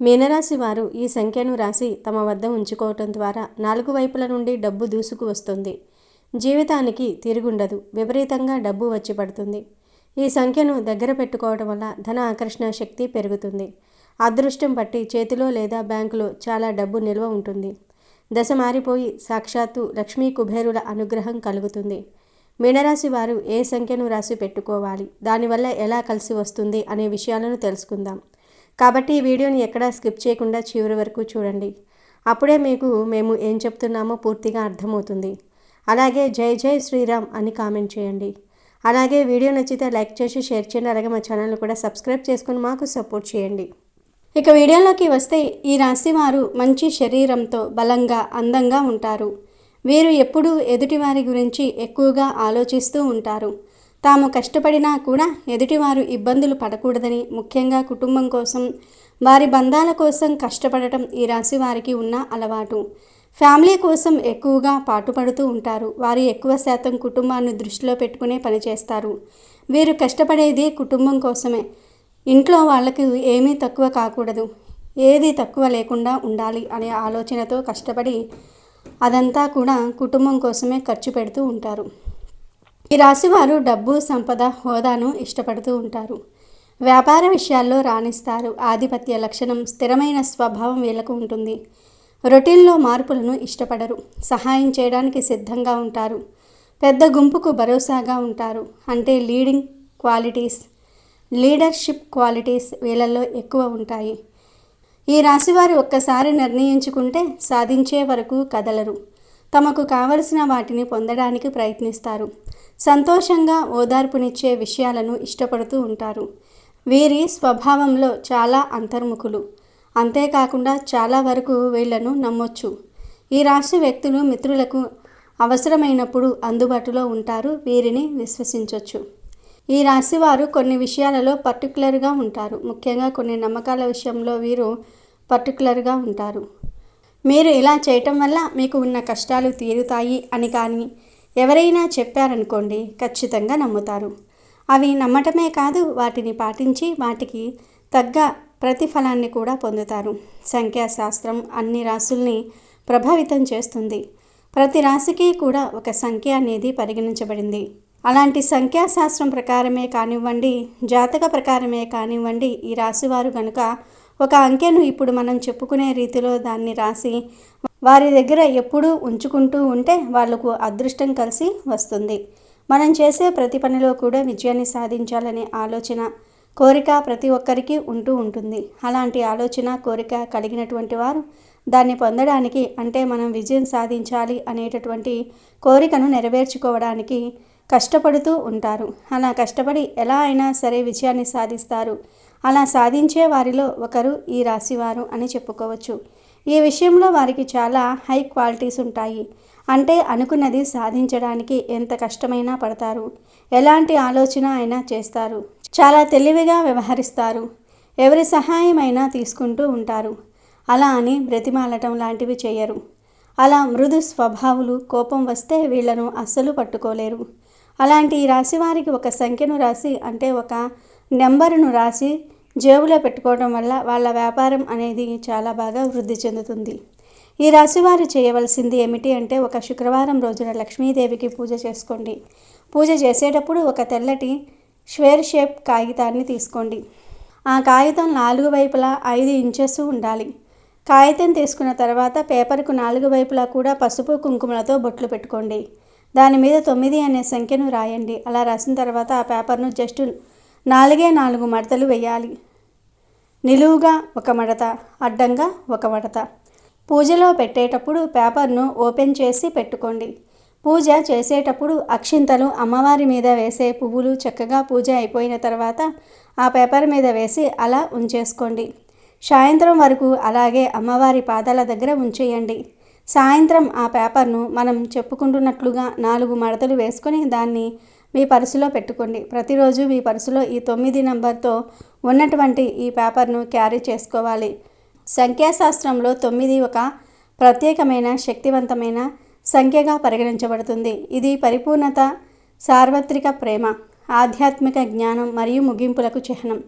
మీనరాశి వారు ఈ సంఖ్యను రాసి తమ వద్ద ఉంచుకోవటం ద్వారా నాలుగు వైపుల నుండి డబ్బు దూసుకు వస్తుంది. జీవితానికి తిరుగుండదు. విపరీతంగా డబ్బు వచ్చి పడుతుంది. ఈ సంఖ్యను దగ్గర పెట్టుకోవడం వల్ల ధన ఆకర్షణ శక్తి పెరుగుతుంది. అదృష్టం పట్టి చేతిలో లేదా బ్యాంకులో చాలా డబ్బు నిల్వ ఉంటుంది. దశ మారిపోయి సాక్షాత్తు లక్ష్మీ కుబేరుల అనుగ్రహం కలుగుతుంది. మీనరాశి వారు ఏ సంఖ్యను రాసి పెట్టుకోవాలి, దానివల్ల ఎలా కలిసి వస్తుంది అనే విషయాలను తెలుసుకుందాం. కాబట్టి ఈ వీడియోని ఎక్కడా స్కిప్ చేయకుండా చివరి వరకు చూడండి. అప్పుడే మీకు మేము ఏం చెప్తున్నామో పూర్తిగా అర్థమవుతుంది. అలాగే జై జై శ్రీరామ్ అని కామెంట్ చేయండి. అలాగే వీడియో నచ్చితే లైక్ చేసి షేర్ చేయండి. అలాగే మా ఛానల్ని కూడా సబ్స్క్రైబ్ చేసుకుని మాకు సపోర్ట్ చేయండి. ఇక వీడియోలోకి వస్తే ఈ రాశి వారు మంచి శరీరంతో బలంగా అందంగా ఉంటారు. వీరు ఎప్పుడూ ఎదుటివారి గురించి ఎక్కువగా ఆలోచిస్తూ ఉంటారు. తాము కష్టపడినా కూడా ఎదుటివారు ఇబ్బందులు పడకూడదని, ముఖ్యంగా కుటుంబం కోసం, వారి బంధాల కోసం కష్టపడటం ఈ రాశి వారికి ఉన్న అలవాటు. ఫ్యామిలీ కోసం ఎక్కువగా పాటుపడుతూ ఉంటారు. వారు ఎక్కువ శాతం కుటుంబాన్ని దృష్టిలో పెట్టుకునే పనిచేస్తారు. వీరు కష్టపడేది కుటుంబం కోసమే. ఇంట్లో వాళ్ళకి ఏమీ తక్కువ కాకూడదు, ఏది తక్కువ లేకుండా ఉండాలి అనే ఆలోచనతో కష్టపడి అదంతా కూడా కుటుంబం కోసమే ఖర్చు పెడుతూ ఉంటారు. ఈ రాశివారు డబ్బు, సంపద, హోదాను ఇష్టపడుతూ ఉంటారు. వ్యాపార విషయాల్లో రాణిస్తారు. ఆధిపత్య లక్షణం, స్థిరమైన స్వభావం వీళ్ళకు ఉంటుంది. రొటీన్లో మార్పులను ఇష్టపడరు. సహాయం చేయడానికి సిద్ధంగా ఉంటారు. పెద్ద గుంపుకు భరోసాగా ఉంటారు. అంటే లీడర్షిప్ క్వాలిటీస్ వీళ్ళల్లో ఎక్కువ ఉంటాయి. ఈ రాశివారు ఒక్కసారి నిర్ణయించుకుంటే సాధించే వరకు కదలరు. తమకు కావలసిన వాటిని పొందడానికి ప్రయత్నిస్తారు. సంతోషంగా ఓదార్పునిచ్చే విషయాలను ఇష్టపడుతూ ఉంటారు. వీరి స్వభావంలో చాలా అంతర్ముఖులు. అంతేకాకుండా చాలా వరకు వీళ్లను నమ్మొచ్చు. ఈ రాశి వ్యక్తులు మిత్రులకు అవసరమైనప్పుడు అందుబాటులో ఉంటారు. వీరిని విశ్వసించవచ్చు. ఈ రాశివారు కొన్ని విషయాలలో పర్టికులర్గా ఉంటారు. ముఖ్యంగా కొన్ని నమ్మకాల విషయంలో వీరు పర్టికులర్గా ఉంటారు. మీరు ఇలా చేయటం వల్ల మీకు ఉన్న కష్టాలు తీరుతాయి అని కానీ ఎవరైనా చెప్పారనుకోండి, ఖచ్చితంగా నమ్ముతారు. అవి నమ్మటమే కాదు, వాటిని పాటించి వాటికి తగ్గ ప్రతిఫలాన్ని కూడా పొందుతారు. సంఖ్యాశాస్త్రం అన్ని రాశుల్ని ప్రభావితం చేస్తుంది. ప్రతి రాశికి కూడా ఒక సంఖ్య అనేది పరిగణించబడింది. అలాంటి సంఖ్యాశాస్త్రం ప్రకారమే కానివ్వండి, జాతక ప్రకారమే కానివ్వండి, ఈ రాశివారు కనుక ఒక అంకెను ఇప్పుడు మనం చెప్పుకునే రీతిలో దాన్ని రాసి వారి దగ్గర ఎప్పుడూ ఉంచుకుంటూ ఉంటే వాళ్లకు అదృష్టం కలిసి వస్తుంది. మనం చేసే ప్రతి పనిలో కూడా విజయాన్ని సాధించాలనే ఆలోచన, కోరిక ప్రతి ఒక్కరికి ఉంటూ ఉంటుంది. అలాంటి ఆలోచన, కోరిక కలిగినటువంటి వారు దాన్ని పొందడానికి, అంటే మనం విజయం సాధించాలి అనేటటువంటి కోరికను నెరవేర్చుకోవడానికి కష్టపడుతూ ఉంటారు. అలా కష్టపడి ఎలా అయినా సరే విజయాన్ని సాధిస్తారు. అలా సాధించే వారిలో ఒకరు ఈ రాశివారు అని చెప్పుకోవచ్చు. ఈ విషయంలో వారికి చాలా హై క్వాలిటీస్ ఉంటాయి. అంటే అనుకున్నది సాధించడానికి ఎంత కష్టమైనా పడతారు. ఎలాంటి ఆలోచన అయినా చేస్తారు. చాలా తెలివిగా వ్యవహరిస్తారు. ఎవరి సహాయమైనా తీసుకుంటూ ఉంటారు. అలా అని బ్రతిమాలటం లాంటివి చేయరు. అలా మృదు స్వభావులు. కోపం వస్తే వీళ్లను అస్సలు పట్టుకోలేరు. అలాంటి ఈ రాశి వారికి ఒక సంఖ్యను రాసి, అంటే ఒక నెంబరును రాసి జేబులో పెట్టుకోవడం వల్ల వాళ్ళ వ్యాపారం అనేది చాలా బాగా వృద్ధి చెందుతుంది. ఈ రాశివారు చేయవలసింది ఏమిటి అంటే, ఒక శుక్రవారం రోజున లక్ష్మీదేవికి పూజ చేసుకోండి. పూజ చేసేటప్పుడు ఒక తెల్లటి స్క్వేర్ షేప్ కాగితాన్ని తీసుకోండి. ఆ కాగితం 4 వైపులా 5 ఇంచెస్ ఉండాలి. కాగితం తీసుకున్న తర్వాత పేపర్కు 4 వైపులా కూడా పసుపు కుంకుమలతో బొట్లు పెట్టుకోండి. దాని మీద 9 అనే సంఖ్యను రాయండి. అలా రాసిన తర్వాత ఆ పేపర్ను జస్ట్ 4 మడతలు వేయాలి. నిలువుగా ఒక మడత, అడ్డంగా ఒక మడత. పూజలో పెట్టేటప్పుడు పేపర్ను ఓపెన్ చేసి పెట్టుకోండి. పూజ చేసేటప్పుడు అక్షింతలు అమ్మవారి మీద వేసే పువ్వులు చక్కగా పూజ అయిపోయిన తర్వాత ఆ పేపర్ మీద వేసి అలా ఉంచేసుకోండి. సాయంత్రం వరకు అలాగే అమ్మవారి పాదాల దగ్గర ఉంచేయండి. సాయంత్రం ఆ పేపర్ను మనం చెప్పుకుంటున్నట్లుగా 4 మడతలు వేసుకొని దాన్ని మీ పర్సులో పెట్టుకోండి. ప్రతిరోజు మీ పర్సులో ఈ 9 నంబర్తో ఉన్నటువంటి ఈ పేపర్ను క్యారీ చేసుకోవాలి. సంఖ్యాశాస్త్రంలో 9 ఒక ప్రత్యేకమైన శక్తివంతమైన సంఖ్యగా పరిగణించబడుతుంది. ఇది పరిపూర్ణత, సార్వత్రిక ప్రేమ, ఆధ్యాత్మిక జ్ఞానం మరియు ముగింపులకు చిహ్నం.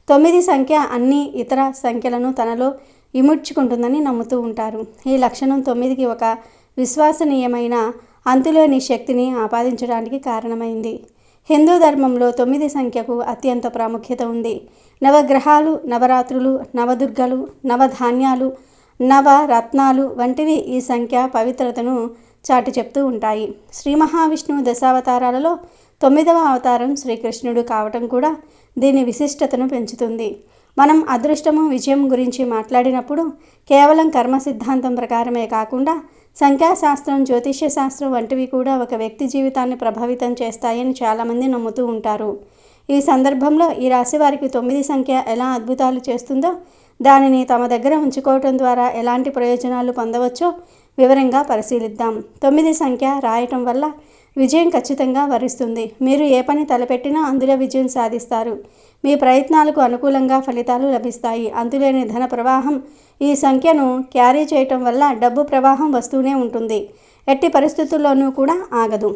9 సంఖ్య అన్ని ఇతర సంఖ్యలను తనలో ఇముడ్చుకుంటుందని నమ్ముతూ ఉంటారు. ఈ లక్షణం 9కి ఒక విశ్వసనీయమైన అంతులేని శక్తిని ఆపాదించడానికి కారణమైంది. హిందూ ధర్మంలో 9 సంఖ్యకు అత్యంత ప్రాముఖ్యత ఉంది. నవగ్రహాలు, నవరాత్రులు, నవదుర్గలు, నవధాన్యాలు, నవరత్నాలు వంటివి ఈ సంఖ్య పవిత్రతను చాటి చెప్తూ ఉంటాయి. శ్రీ మహావిష్ణువు దశావతారాలలో 9వ అవతారం శ్రీకృష్ణుడు కావటం కూడా దీని విశిష్టతను పెంచుతుంది. మనం అదృష్టము, విజయం గురించి మాట్లాడినప్పుడు కేవలం కర్మ సిద్ధాంతం ప్రకారమే కాకుండా సంఖ్యాశాస్త్రం, జ్యోతిష్య శాస్త్రం వంటివి కూడా ఒక వ్యక్తి జీవితాన్ని ప్రభావితం చేస్తాయని చాలామంది నమ్ముతూ ఉంటారు. ఈ సందర్భంలో ఈ రాశి వారికి 9 సంఖ్య ఎలా అద్భుతాలు చేస్తుందో, దానిని తమ దగ్గర ఉంచుకోవటం ద్వారా ఎలాంటి ప్రయోజనాలు పొందవచ్చో వివరంగా పరిశీలిద్దాం. 9 సంఖ్య రాయటం వల్ల విజయం ఖచ్చితంగా వరిస్తుంది. మీరు ఏ పని తలపెట్టినా అందులో విజయం సాధిస్తారు. మీ ప్రయత్నాలకు అనుకూలంగా ఫలితాలు లభిస్తాయి. అంతులేని ధన ప్రవాహం ఈ సంఖ్యను క్యారీ చేయటం వల్ల డబ్బు ప్రవాహం వస్తూనే ఉంటుంది. ఎట్టి పరిస్థితుల్లోనూ కూడా ఆగదు.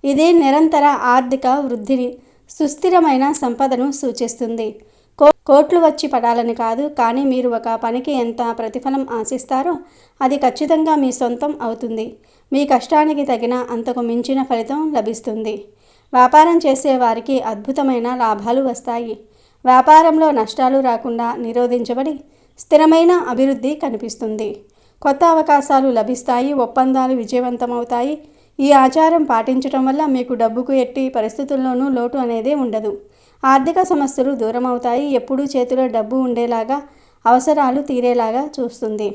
ఇది నిరంతర ఆర్థిక వృద్ధిని, సుస్థిరమైన సంపదను సూచిస్తుంది. కోట్లు వచ్చి పడాలని కాదు, కానీ మీరు ఒక పనికి ఎంత ప్రతిఫలం ఆశిస్తారో అది ఖచ్చితంగా మీ సొంతం అవుతుంది. మీ కష్టానికి తగిన అంతకు మించిన ఫలితం లభిస్తుంది. వ్యాపారం చేసే వారికి అద్భుతమైన లాభాలు వస్తాయి. వ్యాపారంలో నష్టాలు రాకుండా నిరోధించబడి స్థిరమైన అభివృద్ధి కనిపిస్తుంది. కొత్త అవకాశాలు లభిస్తాయి. ఒప్పందాలు విజయవంతమవుతాయి. ఈ ఆచారం పాటించడం వల్ల మీకు డబ్బుకు ఎట్టి పరిస్థితుల్లోనూ లోటు అనేది ఉండదు. ఆర్థిక సమస్యలు దూరం అవుతాయి. ఎప్పుడూ చేతిలో డబ్బు ఉండేలాగా, అవసరాలు తీరేలాగా చూస్తుంది.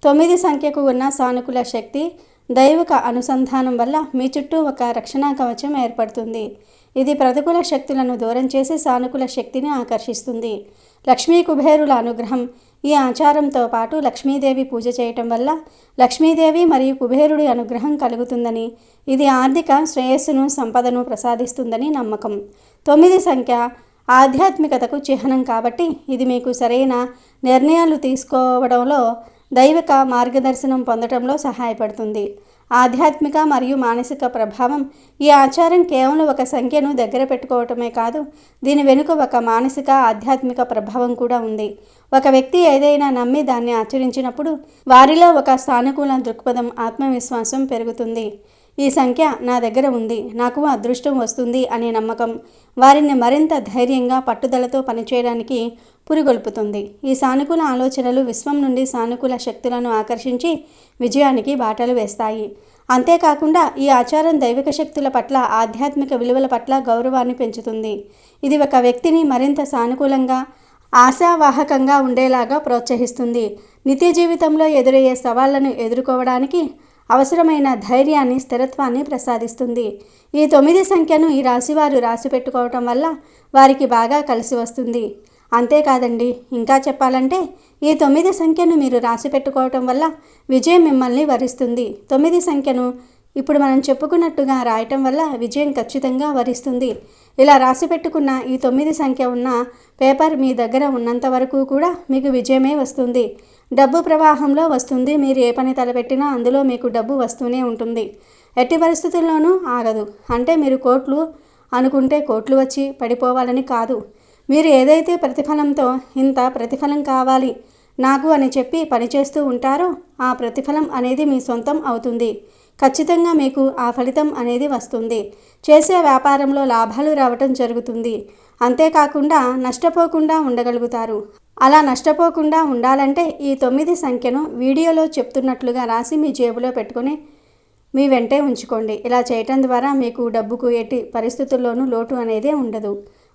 9 సంఖ్యకు ఉన్న సానుకూల శక్తి, దైవిక అనుసంధానం వల్ల మీ చుట్టూ ఒక రక్షణ కవచం ఏర్పడుతుంది. ఇది ప్రతికూల శక్తులను దూరం చేసి సానుకూల శక్తిని ఆకర్షిస్తుంది. లక్ష్మీ కుబేరుల అనుగ్రహం. ఈ ఆచారంతో పాటు లక్ష్మీదేవి పూజ చేయటం వల్ల లక్ష్మీదేవి మరియు కుబేరుడి అనుగ్రహం కలుగుతుందని, ఇది ఆర్థిక శ్రేయస్సును, సంపదను ప్రసాదిస్తుందని నమ్మకం. 9 సంఖ్య ఆధ్యాత్మికతకు చిహ్నం కాబట్టి ఇది మీకు సరైన నిర్ణయాలు తీసుకోవడంలో, దైవిక మార్గదర్శనం పొందడంలో సహాయపడుతుంది. ఆధ్యాత్మిక మరియు మానసిక ప్రభావం. ఈ ఆచారం కేవలం ఒక సంఖ్యను దగ్గర పెట్టుకోవటమే కాదు, దీని వెనుక ఒక మానసిక, ఆధ్యాత్మిక ప్రభావం కూడా ఉంది. ఒక వ్యక్తి ఏదైనా నమ్మి దాన్ని ఆచరించినప్పుడు వారిలో ఒక సానుకూల దృక్పథం, ఆత్మవిశ్వాసం పెరుగుతుంది. ఈ సంఖ్య నా దగ్గర ఉంది, నాకు అదృష్టం వస్తుంది అనే నమ్మకం వారిని మరింత ధైర్యంగా, పట్టుదలతో పనిచేయడానికి పురిగొల్పుతుంది. ఈ సానుకూల ఆలోచనలు విశ్వం నుండి సానుకూల శక్తులను ఆకర్షించి విజయానికి బాటలు వేస్తాయి. అంతేకాకుండా ఈ ఆచారం దైవిక శక్తుల పట్ల, ఆధ్యాత్మిక విలువల పట్ల గౌరవాన్ని పెంచుతుంది. ఇది ఒక వ్యక్తిని మరింత సానుకూలంగా, ఆశావాహకంగా ఉండేలాగా ప్రోత్సహిస్తుంది. నిత్య జీవితంలో ఎదురయ్యే సవాళ్లను ఎదుర్కోవడానికి అవసరమైన ధైర్యాన్ని, స్థిరత్వాన్ని ప్రసాదిస్తుంది. ఈ 9 సంఖ్యను ఈ రాశివారు రాసి పెట్టుకోవటం వల్ల వారికి బాగా కలిసి వస్తుంది. అంతేకాదండి, ఇంకా చెప్పాలంటే ఈ 9 సంఖ్యను మీరు రాసి పెట్టుకోవటం వల్ల విజయం మిమ్మల్ని వరిస్తుంది. 9 సంఖ్యను ఇప్పుడు మనం చెప్పుకున్నట్టుగా రాయటం వల్ల విజయం ఖచ్చితంగా వరిస్తుంది. ఇలా రాసి పెట్టుకున్న ఈ 9 సంఖ్య ఉన్న పేపర్ మీ దగ్గర ఉన్నంత వరకు కూడా మీకు విజయమే వస్తుంది. డబ్బు ప్రవాహంలో వస్తుంది. మీరు ఏ పని తలపెట్టినా అందులో మీకు డబ్బు వస్తూనే ఉంటుంది. ఎట్టి పరిస్థితుల్లోనూ ఆగదు. అంటే మీరు కోట్లు అనుకుంటే కోట్లు వచ్చి పడిపోవాలని కాదు. మీరు ఏదైతే ప్రతిఫలంతో ఇంత ప్రతిఫలం కావాలి నాకు అని చెప్పి పనిచేస్తూ ఉంటారో ఆ ప్రతిఫలం అనేది మీ సొంతం అవుతుంది. ఖచ్చితంగా మీకు ఆ ఫలితం అనేది వస్తుంది. చేసే వ్యాపారంలో లాభాలు రావటం జరుగుతుంది. అంతేకాకుండా నష్టపోకుండా ఉండగలుగుతారు. అలా నష్టపోకుండా ఉండాలంటే ఈ 9 సంఖ్యను వీడియోలో చెప్తున్నట్లుగా రాసి మీ జేబులో పెట్టుకొని మీ వెంటే ఉంచుకోండి. ఇలా చేయటం ద్వారా మీకు డబ్బుకు ఎట్టి పరిస్థితుల్లోనూ లోటు అనేదే ఉండదు.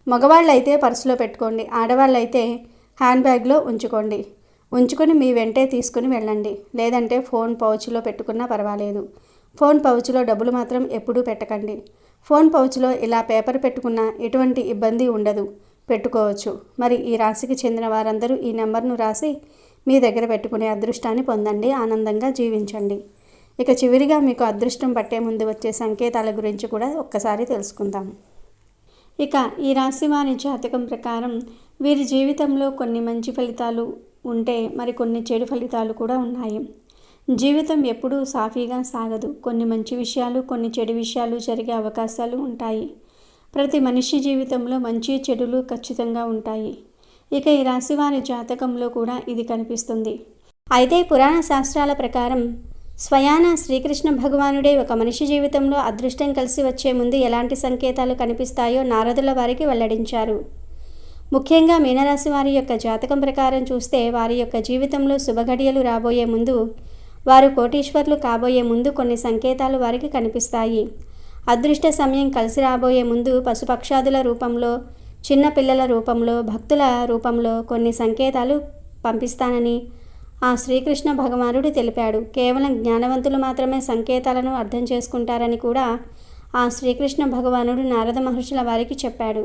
మగవాళ్ళైతే పర్సులో పెట్టుకోండి, ఆడవాళ్ళైతే హ్యాండ్ బ్యాగ్లో ఉంచుకొని మీ వెంటే తీసుకుని వెళ్ళండి. లేదంటే ఫోన్ పౌచ్లో పెట్టుకున్నా పర్వాలేదు. ఫోన్ పౌచ్లో డబ్బులు మాత్రం ఎప్పుడూ పెట్టకండి. ఫోన్ పౌచ్లో ఇలా పేపర్ పెట్టుకున్నా ఎటువంటి ఇబ్బంది ఉండదు, పెట్టుకోవచ్చు. మరి ఈ రాశికి చెందిన వారందరూ ఈ నెంబర్ను రాసి మీ దగ్గర పెట్టుకునే అదృష్టాన్ని పొందండి, ఆనందంగా జీవించండి. ఇక చివరిగా మీకు అదృష్టం పట్టే ముందు వచ్చే సంకేతాల గురించి కూడా ఒక్కసారి తెలుసుకుందాం. ఇక ఈ రాశి వారి జాతకం ప్రకారం వీరి జీవితంలో కొన్ని మంచి ఫలితాలు ఉంటే మరికొన్ని చెడు ఫలితాలు కూడా ఉన్నాయి. జీవితం ఎప్పుడూ సాఫీగా సాగదు. కొన్ని మంచి విషయాలు, కొన్ని చెడు విషయాలు జరిగే అవకాశాలు ఉంటాయి. ప్రతి మనిషి జీవితంలో మంచి చెడులు ఖచ్చితంగా ఉంటాయి. ఇక ఈ రాశివారి జాతకంలో కూడా ఇది కనిపిస్తుంది. అయితే పురాణ శాస్త్రాల ప్రకారం స్వయాన శ్రీకృష్ణ భగవానుడే ఒక మనిషి జీవితంలో అదృష్టం కలిసి వచ్చే ముందు ఎలాంటి సంకేతాలు కనిపిస్తాయో నారదుల వారికి వెల్లడించారు. ముఖ్యంగా మీనరాశి వారి యొక్క జాతకం ప్రకారం చూస్తే వారి యొక్క జీవితంలో శుభఘడియలు రాబోయే ముందు, వారు కోటీశ్వర్లు కాబోయే ముందు కొన్ని సంకేతాలు వారికి కనిపిస్తాయి. అదృష్ట సమయం కలిసి రాబోయే ముందు పశుపక్షాదుల రూపంలో, చిన్న పిల్లల రూపంలో, భక్తుల రూపంలో కొన్ని సంకేతాలు పంపిస్తానని ఆ శ్రీకృష్ణ భగవానుడు తెలిపాడు. కేవలం జ్ఞానవంతులు మాత్రమే సంకేతాలను అర్థం చేసుకుంటారని కూడా ఆ శ్రీకృష్ణ భగవానుడు నారద మహర్షుల వారికి చెప్పాడు.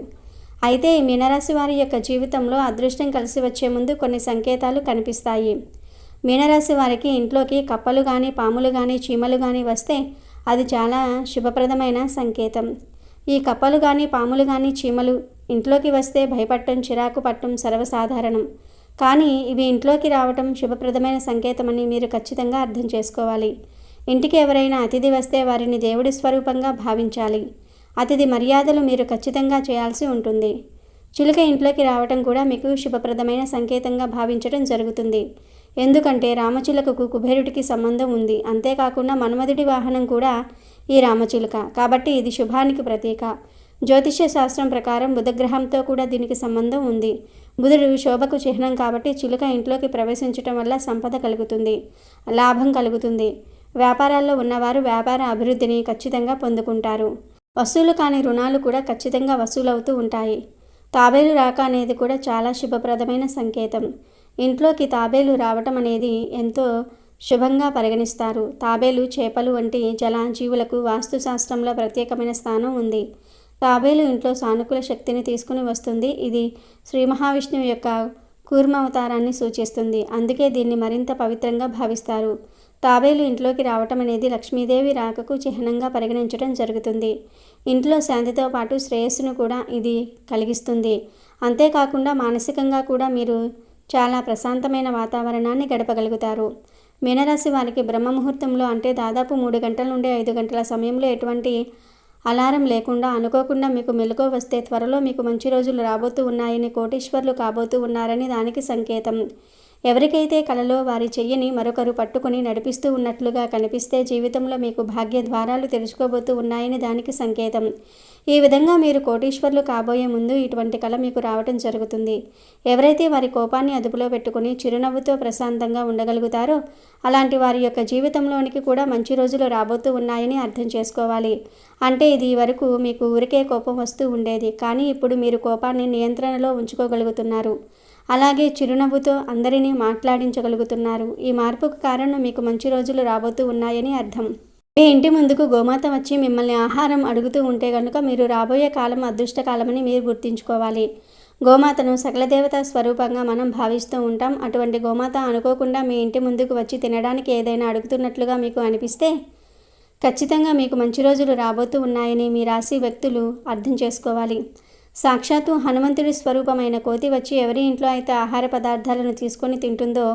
అయితే ఈ మీనరాశి వారి యొక్క జీవితంలో అదృష్టం కలిసి వచ్చే ముందు కొన్ని సంకేతాలు కనిపిస్తాయి. మీనరాశి వారికి ఇంట్లోకి కప్పలు కానీ, పాములు కానీ, చీమలు కానీ వస్తే అది చాలా శుభప్రదమైన సంకేతం. ఈ కప్పలు కానీ, పాములు కానీ, చీమలు ఇంట్లోకి వస్తే భయపడటం, చిరాకు పట్టడం సర్వసాధారణం. కానీ ఇవి ఇంట్లోకి రావటం శుభప్రదమైన సంకేతమని మీరు ఖచ్చితంగా అర్థం చేసుకోవాలి. ఇంటికి ఎవరైనా అతిథి వస్తే వారిని దేవుడి స్వరూపంగా భావించాలి. అతిథి మర్యాదలు మీరు ఖచ్చితంగా చేయాల్సి ఉంటుంది. చిలుక ఇంట్లోకి రావటం కూడా మీకు శుభప్రదమైన సంకేతంగా భావించడం జరుగుతుంది. ఎందుకంటే రామచిలుకకు కుబేరుడికి సంబంధం ఉంది. అంతేకాకుండా మన్మధుడి వాహనం కూడా ఈ రామచిలుక. కాబట్టి ఇది శుభానికి ప్రతీక. జ్యోతిష్య శాస్త్రం ప్రకారం బుధగ్రహంతో కూడా దీనికి సంబంధం ఉంది. బుధుడు శోభకు చిహ్నం కాబట్టి చిలుక ఇంట్లోకి ప్రవేశించటం వల్ల సంపద కలుగుతుంది, లాభం కలుగుతుంది. వ్యాపారాల్లో ఉన్నవారు వ్యాపార అభివృద్ధిని ఖచ్చితంగా పొందుకుంటారు. వసూలు కాని రుణాలు కూడా ఖచ్చితంగా వసూలవుతూ ఉంటాయి. తాబేలు రాక అనేది కూడా చాలా శుభప్రదమైన సంకేతం. ఇంట్లోకి తాబేలు రావటం అనేది ఎంతో శుభంగా పరిగణిస్తారు. తాబేలు, చేపలు వంటి జలజీవులకు వాస్తుశాస్త్రంలో ప్రత్యేకమైన స్థానం ఉంది. తాబేలు ఇంట్లో సానుకూల శక్తిని తీసుకుని వస్తుంది. ఇది శ్రీ మహావిష్ణువు యొక్క కూర్మ అవతారాన్ని సూచిస్తుంది. అందుకే దీన్ని మరింత పవిత్రంగా భావిస్తారు. తాబేలు ఇంట్లోకి రావటం అనేది లక్ష్మీదేవి రాకకు చిహ్నంగా పరిగణించడం జరుగుతుంది. ఇంట్లో శాంతితో పాటు శ్రేయస్సును కూడా ఇది కలిగిస్తుంది. అంతేకాకుండా మానసికంగా కూడా మీరు చాలా ప్రశాంతమైన వాతావరణాన్ని గడపగలుగుతారు. మీనరాశి వారికి బ్రహ్మముహూర్తంలో అంటే దాదాపు 3 గంటల నుండి 5 గంటల సమయంలో ఎటువంటి అలారం లేకుండా అనుకోకుండా మీకు మెలకువ వస్తే త్వరలో మీకు మంచి రోజులు రాబోతూ ఉన్నాయని, కోటీశ్వర్లు కాబోతూ ఉన్నారని దానికి సంకేతం. ఎవరికైతే కలలో వారి చెయ్యిని మరొకరు పట్టుకుని నడిపిస్తూ ఉన్నట్లుగా కనిపిస్తే జీవితంలో మీకు భాగ్య ద్వారాలు తెరుచుకోబోతూ ఉన్నాయని దానికి సంకేతం. ఈ విధంగా మీరు కోటీశ్వర్లు కాబోయే ముందు ఇటువంటి కళ మీకు రావటం జరుగుతుంది. ఎవరైతే వారి కోపాన్ని అదుపులో పెట్టుకుని చిరునవ్వుతో ప్రశాంతంగా ఉండగలుగుతారో అలాంటి వారి యొక్క జీవితంలోనికి కూడా మంచి రోజులు రాబోతూ ఉన్నాయని అర్థం చేసుకోవాలి. అంటే ఇది వరకు మీకు ఊరికే కోపం వస్తూ ఉండేది, కానీ ఇప్పుడు మీరు కోపాన్ని నియంత్రణలో ఉంచుకోగలుగుతున్నారు. అలాగే చిరునవ్వుతో అందరినీ మాట్లాడించగలుగుతున్నారు. ఈ మార్పుకు కారణం మీకు మంచి రోజులు రాబోతూ ఉన్నాయని అర్థం. మీ ఇంటి ముందుకు గోమాత వచ్చి మిమ్మల్ని ఆహారం అడుగుతూ ఉంటే కనుక మీరు రాబోయే కాలం అదృష్టకాలమని మీరు గుర్తుంచుకోవాలి. గోమాతను సకల దేవతా స్వరూపంగా మనం భావిస్తూ ఉంటాం. అటువంటి గోమాత అనుకోకుండా మీ ఇంటి ముందుకు వచ్చి తినడానికి ఏదైనా అడుగుతున్నట్లుగా మీకు అనిపిస్తే ఖచ్చితంగా మీకు మంచి రోజులు రాబోతూ ఉన్నాయని మీ రాశి వ్యక్తులు అర్థం చేసుకోవాలి. సాక్షాత్తు హనుమంతుడి స్వరూపమైన కోతి వచ్చి ఎవరి ఇంట్లో అయితే ఆహార పదార్థాలను తీసుకొని తింటుందో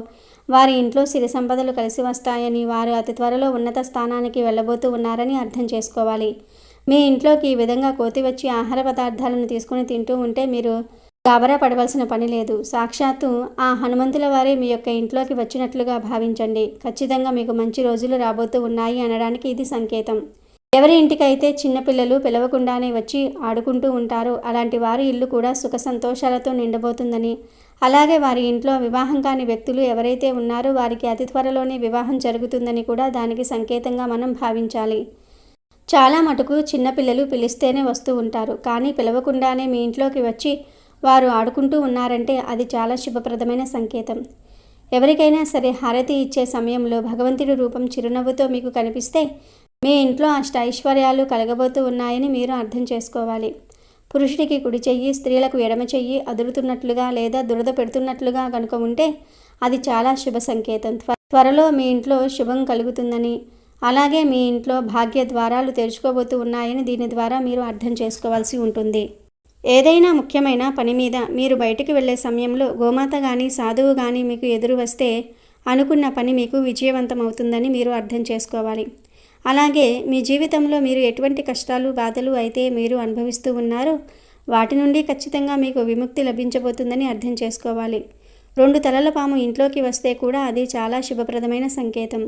వారి ఇంట్లో సిరి సంపదలు కలిసి వస్తాయని, వారు అతి త్వరలో ఉన్నత స్థానానికి వెళ్ళబోతూ ఉన్నారని అర్థం చేసుకోవాలి. మీ ఇంట్లోకి ఈ విధంగా కోతి వచ్చి ఆహార పదార్థాలను తీసుకొని తింటూ ఉంటే మీరు గాబరా పడవలసిన పని లేదు. సాక్షాత్తు ఆ హనుమంతుల వారే మీ యొక్క ఇంట్లోకి వచ్చినట్లుగా భావించండి. ఖచ్చితంగా మీకు మంచి రోజులు రాబోతూ ఉన్నాయి అనడానికి ఇది సంకేతం. ఎవరి ఇంటికైతే చిన్నపిల్లలు పిలవకుండానే వచ్చి ఆడుకుంటూ ఉంటారో అలాంటి వారి ఇల్లు కూడా సుఖ సంతోషాలతో నిండబోతుందని, అలాగే వారి ఇంట్లో వివాహం కాని వ్యక్తులు ఎవరైతే ఉన్నారో వారికి అతి త్వరలోనే వివాహం జరుగుతుందని కూడా దానికి సంకేతంగా మనం భావించాలి. చాలా మటుకు చిన్నపిల్లలు పిలిస్తేనే వస్తూ ఉంటారు, కానీ పిలవకుండానే మీ ఇంట్లోకి వచ్చి వారు ఆడుకుంటూ ఉన్నారంటే అది చాలా శుభప్రదమైన సంకేతం. ఎవరికైనా సరే హారతి ఇచ్చే సమయంలో భగవంతుడి రూపం చిరునవ్వుతో మీకు కనిపిస్తే మీ ఇంట్లో అష్టైశ్వర్యాలు కలగబోతూ ఉన్నాయని మీరు అర్థం చేసుకోవాలి. పురుషుడికి కుడి చెయ్యి, స్త్రీలకు ఎడమ చెయ్యి అదురుతున్నట్లుగా లేదా దురద పెడుతున్నట్లుగా కనుక ఉంటే అది చాలా శుభ సంకేతం. త్వరలో మీ ఇంట్లో శుభం కలుగుతుందని, అలాగే మీ ఇంట్లో భాగ్య ద్వారాలు తెరుచుకోబోతూ ఉన్నాయని దీని ద్వారా మీరు అర్థం చేసుకోవాల్సి ఉంటుంది. ఏదైనా ముఖ్యమైన పని మీద మీరు బయటికి వెళ్ళే సమయంలో గోమాత కానీ, సాధువు కానీ మీకు ఎదురు వస్తే అనుకున్న పని మీకు విజయవంతమవుతుందని మీరు అర్థం చేసుకోవాలి. అలాగే మీ జీవితంలో మీరు ఎటువంటి కష్టాలు బాధలు అయితే మీరు అనుభవిస్తూ ఉన్నారో వాటి నుండి ఖచ్చితంగా మీకు విముక్తి లభించబోతుందని అర్థం చేసుకోవాలి. 2 తలల పాము ఇంట్లోకి వస్తే కూడా అది చాలా శుభప్రదమైన సంకేతం.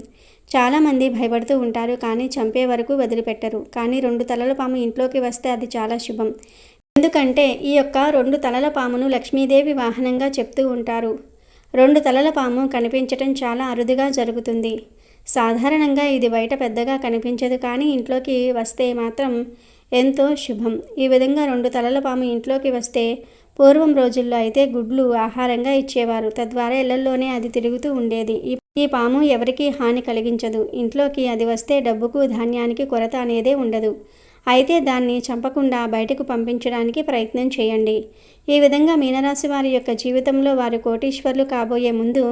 చాలామంది భయపడుతూ ఉంటారు, కానీ చంపే వరకు వదిలిపెట్టరు. కానీ 2 తలల పాము ఇంట్లోకి వస్తే అది చాలా శుభం. ఎందుకంటే ఈ యొక్క 2 తలల పామును లక్ష్మీదేవి వాహనంగా చెప్తూ ఉంటారు. 2 తలల పాము కనిపించటం చాలా అరుదుగా జరుగుతుంది. సాధారణంగా ఇది బయట పెద్దగా కనిపించదు, కానీ ఇంట్లోకి వస్తే మాత్రం ఎంతో శుభం. ఈ విధంగా 2 తలల పాము ఇంట్లోకి వస్తే పూర్వం రోజుల్లో అయితే గుడ్లు ఆహారంగా ఇచ్చేవారు. తద్వారా ఇళ్లల్లోనే అది తిరుగుతూ ఉండేది. ఈ పాము ఎవరికీ హాని కలిగించదు. ఇంట్లోకి అది వస్తే డబ్బుకు ధాన్యానికి కొరత అనేదే ఉండదు. అయితే దాన్ని చంపకుండా బయటకు పంపించడానికి ప్రయత్నం చేయండి. ఈ విధంగా మీనరాశి వారి యొక్క జీవితంలో వారు కోటీశ్వర్లు కాబోయే ముందు,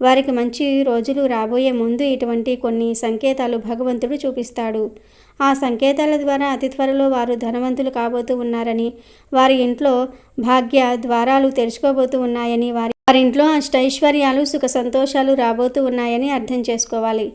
వారికి మంచి రోజులు రాబోయే ముందు ఇటువంటి కొన్ని సంకేతాలు భగవంతుడు చూపిస్తాడు. ఆ సంకేతాల ద్వారా అతి త్వరలో వారు ధనవంతులు కాబోతూ ఉన్నారని, వారి ఇంట్లో భాగ్య ద్వారాలు తెరుచుకోబోతూ ఉన్నాయని, వారింట్లో అష్టైశ్వర్యాలు సుఖ సంతోషాలు రాబోతూ ఉన్నాయని అర్థం చేసుకోవాలి.